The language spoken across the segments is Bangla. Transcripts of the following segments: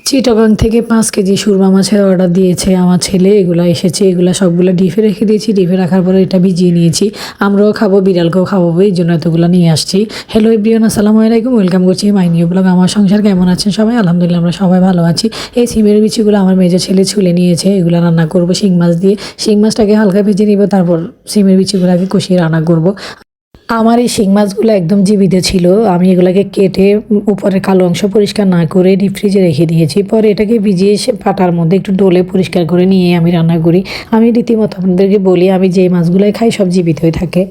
চিটাগাং থেকে 5 কেজি সুরমা মাছের অর্ডার দিয়েছে আমার ছেলে। এগুলো এসেছে, এগুলো সবগুলো ডিপে রেখে দিয়েছি। ডিপে রাখার পরে এটা ভিজিয়ে নিয়েছি। আমরাও খাবো, বিড়ালকেও খাওয়াবো, এই জন্য এতগুলো নিয়ে আসছি। হ্যালো এভরিওয়ান, আসসালামু আলাইকুম, ওয়েলকাম করছি মাই নিউ ব্লগ। আমার সংসার কেমন আছেন সবাই? আলহামদুলিল্লাহ আমরা সবাই ভালো আছি। এই সিমের বিচিগুলো আমার মেজো ছেলে ছুলে নিয়েছে। এগুলো রান্না করবো শিং মাছ দিয়ে। শিং মাছটাকে হালকা ভেজে নিব, তারপর সিমের বিচিগুলোকে কষিয়ে রান্না করব। আমার এই শিং মাছগুলো একদম জীবিত ছিল। আমি এগুলাকে কেটে উপরের কালো অংশ পরিষ্কার না করে ডিপ ফ্রিজে রেখে দিয়েছি। পরে এটাকে ভিজিয়ে পাটার মধ্যে একটু ডলে পরিষ্কার করে নিয়ে আমি রান্না করি। আমি রীতিমতো আপনাদেরকে বলি, আমি যে মাছগুলোই খাই সব জীবিত হয়ে থাকে।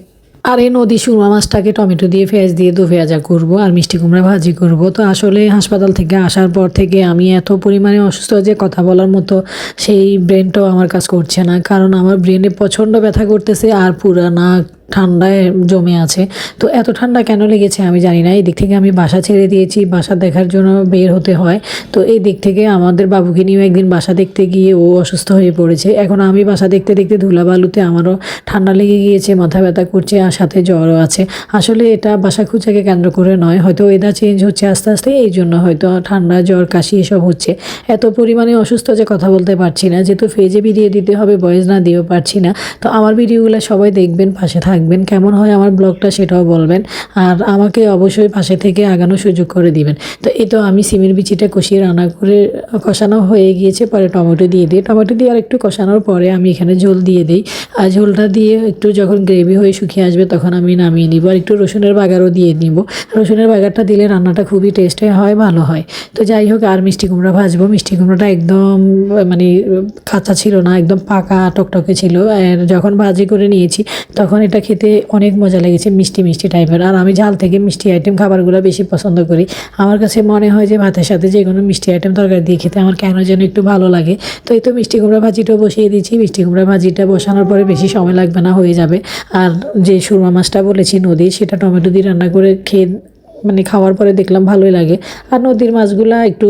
আর এই নদী সুরমা মাছটাকে টমেটো দিয়ে পেঁয়াজ দিয়ে দো পেঁয়াজা করবো আর মিষ্টি কুমড়া ভাজি করব। তো আসলে হাসপাতাল থেকে আসার পর থেকে আমি এত পরিমাণে অসুস্থ যে কথা বলার মতো সেই ব্রেনটাও আমার কাজ করছে না, কারণ আমার ব্রেনে প্রচণ্ড ব্যথা করতেছে আর পুরানা ঠান্ডায় জমে আছে। তো এত ঠান্ডা কেন লেগেছে আমি জানি না। এই দিক থেকে আমি বাসা ছেড়ে দিয়েছি, বাসা দেখার জন্য বের হতে হয়। তো এই দিক থেকে আমাদের বাবুকে নিয়েও একদিন বাসা দেখতে গিয়ে ও অসুস্থ হয়ে পড়েছে। এখন আমি বাসা দেখতে দেখতে ধুলাবালুতে আমারও ঠান্ডা লেগে গিয়েছে, মাথা ব্যথা করছে আর সাথে জ্বরও আছে। আসলে এটা বাসা খুঁজাকে কেন্দ্র করে নয়, হয়তো ওয়েদার চেঞ্জ হচ্ছে আস্তে আস্তে, এই জন্য হয়তো ঠান্ডা জ্বর কাশি এসব হচ্ছে। এত পরিমাণে অসুস্থ যে কথা বলতে পারছি না, যেহেতু ফেজে ভিডিও দিতে হবে, ভয়েস না দিয়েও পারছি না। তো আমার ভিডিওগুলো সবাই দেখবেন, পাশে থাকবেন, কেমন হয় আমার ব্লগটা সেটাও বলবেন আর আমাকে অবশ্যই পাশে থেকে আগানোর সুযোগ করে দিবেন। তো এই তো আমি সিমের বিচিটা কষিয়ে রান্না করে কষানো হয়ে গিয়েছে। পরে টমেটো দিয়ে দিই, টমেটো দিয়ে আর একটু কষানোর পরে আমি এখানে ঝোল দিয়ে দিই। আর ঝোলটা দিয়ে একটু যখন গ্রেভি হয়ে শুকিয়ে আসবে তখন আমি নামিয়ে নিব। আর একটু রসুনের বাগারও দিয়ে নিব। রসুনের বাগারটা দিলে রান্নাটা খুবই টেস্ট হয়, ভালো হয়। তো যাই হোক, আর মিষ্টি কুমড়া ভাজবো। মিষ্টি কুমড়াটা একদম মানে কাঁচা ছিল না, একদম পাকা টকটকে ছিল। আর যখন ভাজি করে নিয়েছি তখন এটা খেতে অনেক মজা লেগেছে, মিষ্টি মিষ্টি টাইপের। আর আমি ঝাল থেকে মিষ্টি আইটেম খাবারগুলো বেশি পছন্দ করি। আমার কাছে মনে হয় যে ভাতের সাথে যে কোনো মিষ্টি আইটেম তরকারি দিয়ে খেতে আমার কেন যেন একটু ভালো লাগে। তো এই তো মিষ্টি কুমড়া ভাজিটাও বসিয়ে দিচ্ছি। মিষ্টি কুমড়া ভাজিটা বসানোর পরে বেশি সময় লাগবে না, হয়ে যাবে। আর যে সুরমা মাছটা বলেছি নদী, সেটা টমেটো দিয়ে রান্না করে খাওয়ার পরে দেখলাম ভালোই লাগে। আর নদীর মাছগুলা একটু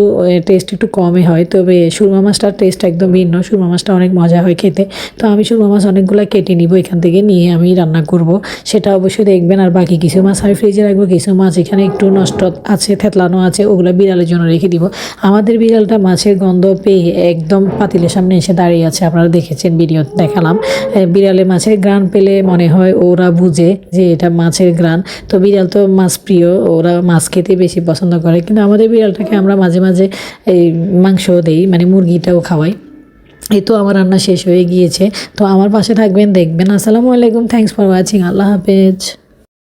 টেস্ট একটু কমই হয়, তবে সুরমা মাছটার টেস্ট একদম ভিন্ন। সুরমা মাছটা অনেক মজা হয় খেতে। তো আমি সুরমা মাছ অনেকগুলো কেটে নিব, এখান থেকে নিয়ে আমি রান্না করব, সেটা অবশ্যই দেখবেন। আর বাকি কিছু মাছ আমি ফ্রিজে রাখবো, কিছু মাছ এখানে একটু নষ্ট আছে, থেতলানো আছে, ওগুলো বিড়ালের জন্য রেখে দিব। আমাদের বিড়ালটা মাছের গন্ধ পেয়ে একদম পাতিলের সামনে এসে দাঁড়িয়ে আছে, আপনারা দেখেছেন, ভিডিও দেখালাম। বিড়ালে মাছের ঘ্রাণ পেলে মনে হয় ওরা বুঝে যে এটা মাছের ঘ্রাণ। তো বিড়াল তো মাছ প্রিয়, ওরা মাছ খেতে বেশি পছন্দ করে। কিন্তু আমাদের বিড়ালটাকে আমরা মাঝে মাঝে এই মাংসও দেই, মুরগিটাও খাওয়াই। এই তো আমার রান্না শেষ হয়ে গিয়েছে। তো আমার পাশে থাকবেন, দেখবেন। আসসালামু আলাইকুম, থ্যাংকস ফর ওয়াচিং, আল্লাহ হাফেজ।